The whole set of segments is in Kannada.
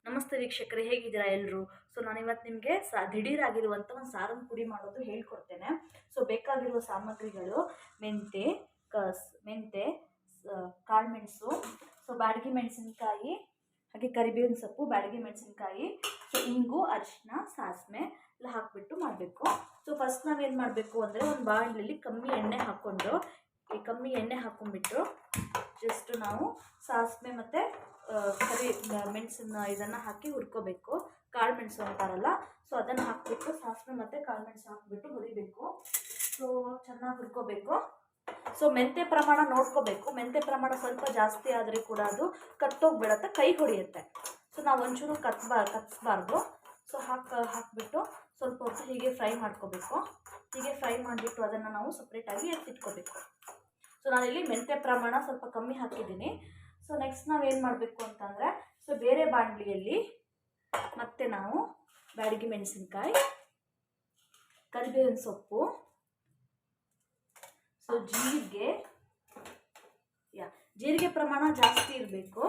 ನಮಸ್ತೆ ವೀಕ್ಷಕರೇ, ಹೇಗಿದ್ದೀರಾ ಎಲ್ಲರೂ? ಸೊ ನಾನಿವತ್ತು ನಿಮಗೆ ದಿಢೀರಾಗಿರುವಂಥ ಒಂದು ಸಾರನ್ನು ಪುಡಿ ಮಾಡೋದು ಹೇಳ್ಕೊಡ್ತೇನೆ. ಸೊ ಬೇಕಾಗಿರುವ ಸಾಮಗ್ರಿಗಳು ಮೆಂತೆ, ಕಾಳುಮೆಣಸು, ಸೊ ಬ್ಯಾಡಗಿ ಮೆಣಸಿನಕಾಯಿ, ಹಾಗೆ ಕರಿಬೇವಿನ ಸೊಪ್ಪು, ಬ್ಯಾಡಗಿ ಮೆಣಸಿನಕಾಯಿ, ಸೊ ಇಂಗು, ಅರಿಶಿನ, ಸಾಸಿವೆ ಎಲ್ಲ ಹಾಕಿಬಿಟ್ಟು ಮಾಡಬೇಕು. ಸೊ ಫಸ್ಟ್ ನಾವೇನು ಮಾಡಬೇಕು ಅಂದರೆ, ಒಂದು ಬಾಣಲೆಯಲ್ಲಿ ಕಮ್ಮಿ ಎಣ್ಣೆ ಹಾಕ್ಕೊಂಡ್ಬಿಟ್ಟು ಜಸ್ಟ್ ನಾವು ಸಾಸಿವೆ ಮತ್ತು ಮೆಣಸನ್ನ ಇದನ್ನು ಹಾಕಿ ಹುರ್ಕೋಬೇಕು. ಕಾಳು ಮೆಣಸು ಅಂತಾರಲ್ಲ, ಸೊ ಅದನ್ನು ಹಾಕಿಬಿಟ್ಟು ಸಾಸಿವೆ ಮತ್ತು ಕಾಳು ಮೆಣಸು ಹಾಕಿಬಿಟ್ಟು ಹುರಿಬೇಕು. ಸೊ ಚೆನ್ನಾಗಿ ಹುರ್ಕೋಬೇಕು. ಸೊ ಮೆಂತೆ ಪ್ರಮಾಣ ನೋಡ್ಕೋಬೇಕು. ಮೆಂತೆ ಪ್ರಮಾಣ ಸ್ವಲ್ಪ ಜಾಸ್ತಿ ಆದರೆ ಕೂಡ ಅದು ಕತ್ತೋಗ್ಬಿಡತ್ತೆ, ಕೈ ಹೊಡೆಯುತ್ತೆ. ಸೊ ನಾವು ಒಂಚೂರು ಕತ್ಸ್ಬಾರ್ದು. ಸೊ ಹಾಕಿಬಿಟ್ಟು ಸ್ವಲ್ಪ ಹೊತ್ತು ಹೀಗೆ ಫ್ರೈ ಮಾಡ್ಕೋಬೇಕು. ಹೀಗೆ ಫ್ರೈ ಮಾಡಿಬಿಟ್ಟು ಅದನ್ನು ನಾವು ಸಪ್ರೇಟಾಗಿ ಎತ್ತಿಟ್ಕೋಬೇಕು. ಸೊ ನಾನಿಲ್ಲಿ ಮೆಂತೆ ಪ್ರಮಾಣ ಸ್ವಲ್ಪ ಕಮ್ಮಿ ಹಾಕಿದ್ದೀನಿ. ಸೊ ನೆಕ್ಸ್ಟ್ ನಾವೇನು ಮಾಡಬೇಕು ಅಂತಂದರೆ, ಸೊ ಬೇರೆ ಬಾಣಲಿಯಲ್ಲಿ ಮತ್ತೆ ನಾವು ಬ್ಯಾಡಗಿ ಮೆಣಸಿನ್ಕಾಯಿ, ಕರಿಬೇವಿನ ಸೊಪ್ಪು, ಸೊ ಜೀರಿಗೆ ಪ್ರಮಾಣ ಜಾಸ್ತಿ ಇರಬೇಕು.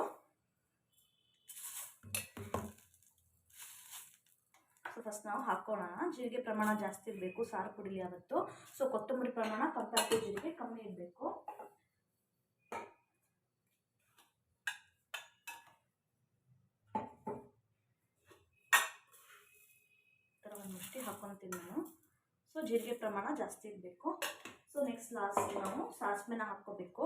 ಸೊ ಫಸ್ಟ್ ನಾವು ಹಾಕೋಣ. ಜೀರಿಗೆ ಪ್ರಮಾಣ ಜಾಸ್ತಿ ಇರಬೇಕು ಸಾರು ಪುಡಿಲಿ ಯಾವತ್ತು. ಸೊ ಕೊತ್ತಂಬರಿ ಪ್ರಮಾಣ ಕಂಪೇರ್ ಜೀರಿಗೆ ಕಮ್ಮಿ ಇರಬೇಕು. ಒಂದಿಷ್ಟು ಹಾಕೊತೀನಿ ನಾನು. ಸೊ ಜೀರಿಗೆ ಪ್ರಮಾಣ ಜಾಸ್ತಿ ಇರಬೇಕು. ಸೊ ನೆಕ್ಸ್ಟ್ ಲಾಸ್ಟ್ ನಾವು ಸಾಸಿವೆನ ಹಾಕ್ಕೋಬೇಕು.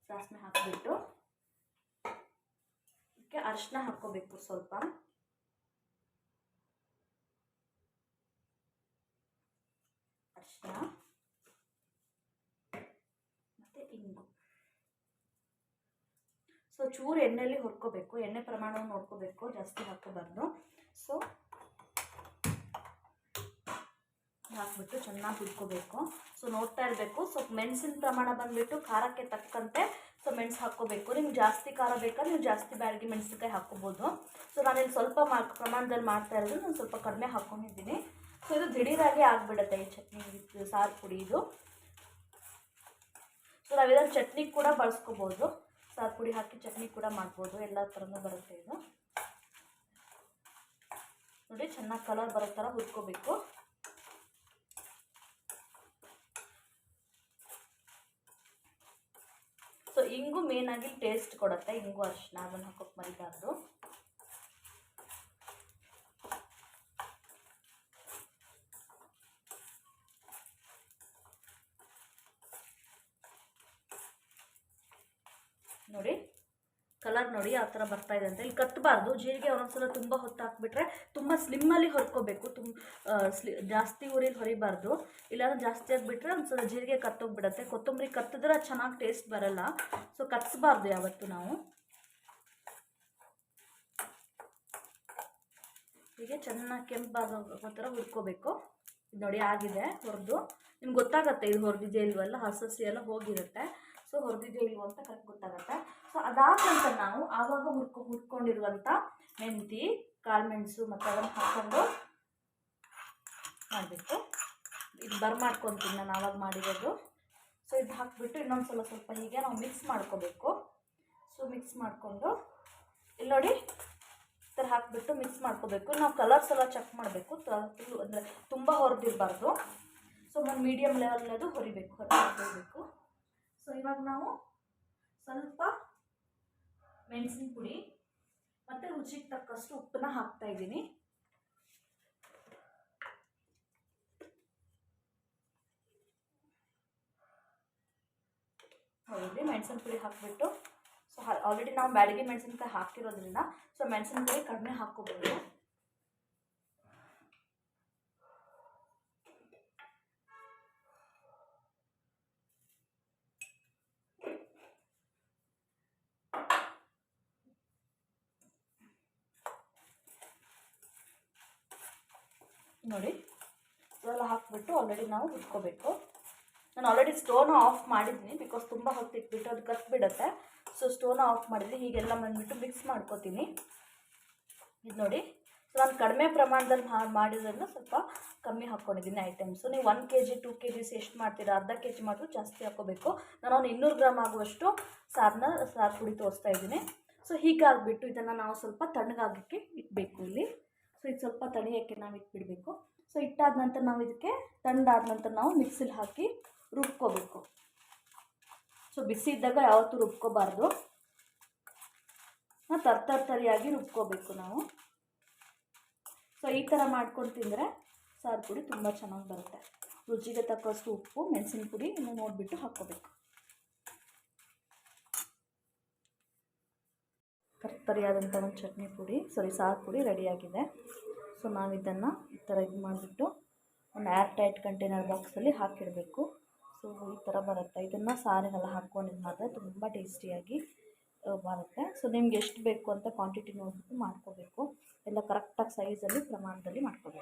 ಸಾಸಿವೆ ಹಾಕಿಬಿಟ್ಟು ಅದಕ್ಕೆ ಅರಿಶಿನ ಹಾಕ್ಕೋಬೇಕು. ಸ್ವಲ್ಪ ಅರಿಶಿನ ಮತ್ತು ಇಂಗು. ಸೊ ಚೂರು ಎಣ್ಣೆಯಲ್ಲಿ ಹುರ್ಕೋಬೇಕು. ಎಣ್ಣೆ ಪ್ರಮಾಣವನ್ನು ನೋಡ್ಕೋಬೇಕು, ಜಾಸ್ತಿ ಹಾಕೋಬಾರ್ದು. ಸೊ ಹಾಕ್ಬಿಟ್ಟು ಚೆನ್ನಾಗಿ ಹುರ್ಕೋಬೇಕು. ಸೊ ನೋಡ್ತಾ ಇರಬೇಕು. ಸೊ ಮೆಣಸಿನ ಪ್ರಮಾಣ ಬಂದುಬಿಟ್ಟು ಖಾರಕ್ಕೆ ತಕ್ಕಂತೆ ಸೊ ಮೆಣಸು ಹಾಕ್ಕೋಬೇಕು. ನಿಮ್ಗೆ ಜಾಸ್ತಿ ಖಾರ ಬೇಕಾದ್ರೆ ನೀವು ಜಾಸ್ತಿ ಬ್ಯಾಡಗಿ ಮೆಣಸಿನ್ಕಾಯಿ ಹಾಕ್ಕೋಬೋದು. ಸೊ ನಾನಿಲ್ಲಿ ಸ್ವಲ್ಪ ಪ್ರಮಾಣದಲ್ಲಿ ಮಾಡ್ತಾ ಇರೋದು, ನಾನು ಸ್ವಲ್ಪ ಕಡಿಮೆ ಹಾಕ್ಕೊಂಡಿದ್ದೀನಿ. ಸೊ ಇದು ದಿಢೀರಾಗಿ ಆಗಿಬಿಡುತ್ತೆ ಈ ಚಟ್ನಿ, ಸಾರು ಪುಡಿ ಇದು. ಸೊ ನಾವಿದನ್ನು ಚಟ್ನಿ ಕೂಡ ಬಳಸ್ಕೋಬೋದು. ಸಾರು ಪುಡಿ ಹಾಕಿ ಚಟ್ನಿ ಕೂಡ ಮಾಡ್ಬೋದು. ಎಲ್ಲ ಥರನೂ ಬರುತ್ತೆ ಇದು. ನೋಡಿ, ಚೆನ್ನಾಗಿ ಕಲರ್ ಬರೋ ಥರ ಹುರ್ಕೋಬೇಕು. ಸೊ ಇಂಗು ಮೇನಾಗಿ ಟೇಸ್ಟ್ ಕೊಡುತ್ತೆ. ಇಂಗು, ಅರಿಶಿನ ಅದನ್ನು ಹಾಕೋಕೆ ಮರಿಬಾರ್ದು. ನೋಡಿ ಕಲರ್ ನೋಡಿ ಯಾವ ಥರ ಬರ್ತಾ ಇದೆ ಅಂತ. ಇಲ್ಲಿ ಕತ್ತಬಾರ್ದು. ಜೀರಿಗೆ ಒಂದೊಂದ್ಸಲ ತುಂಬ ಹೊತ್ತು ಹಾಕ್ಬಿಟ್ರೆ ತುಂಬ ಸ್ಲಿಮ್ಮಲ್ಲಿ ಹೊರ್ಕೋಬೇಕು. ಜಾಸ್ತಿ ಊರಿಲಿ ಹೊರಿಬಾರ್ದು. ಇಲ್ಲಾಂದ್ರೆ ಜಾಸ್ತಿ ಆಗಿಬಿಟ್ರೆ ಒಂದ್ಸಲ ಜೀರಿಗೆ ಕತ್ತೋಗ್ಬಿಡುತ್ತೆ. ಕೊತ್ತಂಬರಿ ಕತ್ತಿದ್ರೆ ಚೆನ್ನಾಗಿ ಟೇಸ್ಟ್ ಬರಲ್ಲ. ಸೊ ಕತ್ಸ್ಬಾರ್ದು ಯಾವತ್ತು ನಾವು. ಹೀಗೆ ಚೆನ್ನಾಗಿ ಕೆಂಪಾಗೋ ಥರ ಹುರ್ಕೋಬೇಕು. ಇದು ನೋಡಿ ಆಗಿದೆ ಹುರಿದು. ನಿಮ್ಗೆ ಗೊತ್ತಾಗುತ್ತೆ ಇದು ಹೊರದಿದೆಯೋ ಇಲ್ವಲ್ಲ, ಹಸಿ ಎಲ್ಲ ಹೋಗಿರುತ್ತೆ. ಸೊ ಹೊರದಿದೆಯೋ ಇಲ್ವೋ ಅಂತ ಕರೆಕ್ಟ್ ಗೊತ್ತಾಗುತ್ತೆ. ಸೊ ಅದಾದ ನಂತರ ನಾವು ಆವಾಗ ಹುರ್ಕೊಂಡಿರುವಂಥ ಮೆಂತಿ, ಕಾಳುಮೆಣಸು ಮತ್ತು ಅದನ್ನು ಹಾಕ್ಕೊಂಡು ಮಾಡಬೇಕು. ಇದು ಮಾಡ್ಕೊತೀನಿ ನಾನು ಆವಾಗ ಮಾಡಿರೋದು. ಸೊ ಇದು ಹಾಕಿಬಿಟ್ಟು ಇನ್ನೊಂದು ಸ್ವಲ್ಪ ಹೀಗೆ ನಾವು ಮಿಕ್ಸ್ ಮಾಡ್ಕೋಬೇಕು. ಸೊ ಮಿಕ್ಸ್ ಮಾಡಿಕೊಂಡು ಇಲ್ಲಿ ನೋಡಿ ಈ ಥರ ಹಾಕಿಬಿಟ್ಟು ಮಿಕ್ಸ್ ಮಾಡ್ಕೋಬೇಕು. ನಾವು ಕಲರ್ಸ್ ಎಲ್ಲ ಚೆಕ್ ಮಾಡಬೇಕು. ಅಂದರೆ ತುಂಬ ಹೊರದಿರಬಾರ್ದು. ಸೊ ಒಂದು ಮೀಡಿಯಮ್ ಲೆವೆಲ್ನದು ಹೊರಿಬೇಕು. ಸೊ ಇವಾಗ ನಾವು ಸ್ವಲ್ಪ ಮೆಣಸಿನ ಪುಡಿ ಮತ್ತು ರುಚಿಗೆ ತಕ್ಕಷ್ಟು ಉಪ್ಪನ್ನ ಹಾಕ್ತಾ ಇದ್ದೀನಿ. ಹೌದು, ಮೆಣಸಿನ ಪುಡಿ ಹಾಕಿಬಿಟ್ಟು ಸೊ ಆಲ್ರೆಡಿ ನಾವು ಬ್ಯಾಡಗಿ ಮೆಣಸಿನ್ಕಾಯಿ ಹಾಕಿರೋದ್ರಿಂದ ಸೊ ಮೆಣಸಿನ ಪುಡಿ ಕಡಿಮೆ ಹಾಕ್ಕೋಬೋದು. ನೋಡಿ ಇದೆಲ್ಲ ಹಾಕಿಬಿಟ್ಟು ಆಲ್ರೆಡಿ ನಾವು ಹುರ್ಕೋಬೇಕು. ನಾನು ಆಲ್ರೆಡಿ ಸ್ಟೋವ್ನ ಆಫ್ ಮಾಡಿದ್ದೀನಿ, ಬಿಕಾಸ್ ತುಂಬ ಹೊತ್ತು ಇಟ್ಬಿಟ್ಟು ಅದು ಕತ್ಬಿಡುತ್ತೆ. ಸೊ ಸ್ಟೋವ್ನ ಆಫ್ ಮಾಡಿದ್ವಿ. ಹೀಗೆಲ್ಲ ಬಂದುಬಿಟ್ಟು ಮಿಕ್ಸ್ ಮಾಡ್ಕೋತೀನಿ. ಇದು ನೋಡಿ ಸೊ ನಾನು ಕಡಿಮೆ ಪ್ರಮಾಣದಲ್ಲಿ ಮಾಡಿರೋದ್ರಿಂದ ಸ್ವಲ್ಪ ಕಮ್ಮಿ ಹಾಕ್ಕೊಂಡಿದ್ದೀನಿ ಐಟಮ್ಸು. ನೀವು 1 kg 2 kgs ಎಷ್ಟು ಮಾಡ್ತೀರಾ, ಅರ್ಧ kg ಮಾತ್ರ ಜಾಸ್ತಿ ಹಾಕ್ಕೋಬೇಕು. ನಾನು ಒಂದು 200 ಗ್ರಾಮ್ ಆಗುವಷ್ಟು ಸಾರು ಪುಡಿ ತೋರಿಸ್ತಾ ಇದ್ದೀನಿ. ಸೊ ಹೀಗಾಗಿಬಿಟ್ಟು ಇದನ್ನು ನಾವು ಸ್ವಲ್ಪ ತಣ್ಣಗಾಗೋಕ್ಕೆ ಇಡಬೇಕು ಇಲ್ಲಿ. ಸೊ ಇದು ಸ್ವಲ್ಪ ತಣಿಯೋಕ್ಕೆ ನಾವು ಇಟ್ಬಿಡಬೇಕು. ಸೊ ಇಟ್ಟಾದ ನಂತರ ನಾವು ಇದಕ್ಕೆ ತಣ್ಣಾದ ನಂತರ ನಾವು ಮಿಕ್ಸಿಲಿ ಹಾಕಿ ರುಬ್ಕೋಬೇಕು. ಸೊ ಬಿಸಿ ಇದ್ದಾಗ ಯಾವತ್ತೂ ರುಬ್ಕೋಬಾರ್ದು, ತರಿಯಾಗಿ ರುಬ್ಕೋಬೇಕು ನಾವು. ಸೊ ಈ ಥರ ಮಾಡ್ಕೊಂಡು ತಿಂದರೆ ಸಾರು ಪುಡಿ ತುಂಬ ಚೆನ್ನಾಗಿ ಬರುತ್ತೆ. ರುಚಿಗೆ ತಕ್ಕಷ್ಟು ಉಪ್ಪು, ಮೆಣಸಿನ ಪುಡಿ ಇನ್ನು ನೋಡಿಬಿಟ್ಟು ಹಾಕ್ಕೋಬೇಕು. ತರಿಯಾದಂಥ ಒಂದು ಚಟ್ನಿ ಪುಡಿ ಸಾರು ಪುಡಿ ರೆಡಿಯಾಗಿದೆ. ಸೊ ನಾವು ಇದನ್ನು ಈ ಥರ ಇದು ಮಾಡಿಬಿಟ್ಟು ಒಂದು ಏರ್ ಟೈಟ್ ಕಂಟೈನರ್ ಬಾಕ್ಸಲ್ಲಿ ಹಾಕಿಡಬೇಕು. ಸೊ ಈ ಥರ ಬರುತ್ತೆ. ಇದನ್ನು ಸಾರಿಗೆಲ್ಲ ಹಾಕ್ಕೊಂಡಿದ್ದು ಮಾಡಿದ್ರೆ ತುಂಬ ಟೇಸ್ಟಿಯಾಗಿ ಬರುತ್ತೆ. ಸೊ ನಿಮ್ಗೆ ಎಷ್ಟು ಬೇಕು ಅಂತ ಕ್ವಾಂಟಿಟಿ ನೋಡಿಬಿಟ್ಟು ಮಾಡ್ಕೋಬೇಕು. ಎಲ್ಲ ಕರೆಕ್ಟಾಗಿ ಸೈಜಲ್ಲಿ ಪ್ರಮಾಣದಲ್ಲಿ ಮಾಡ್ಕೋಬೇಕು.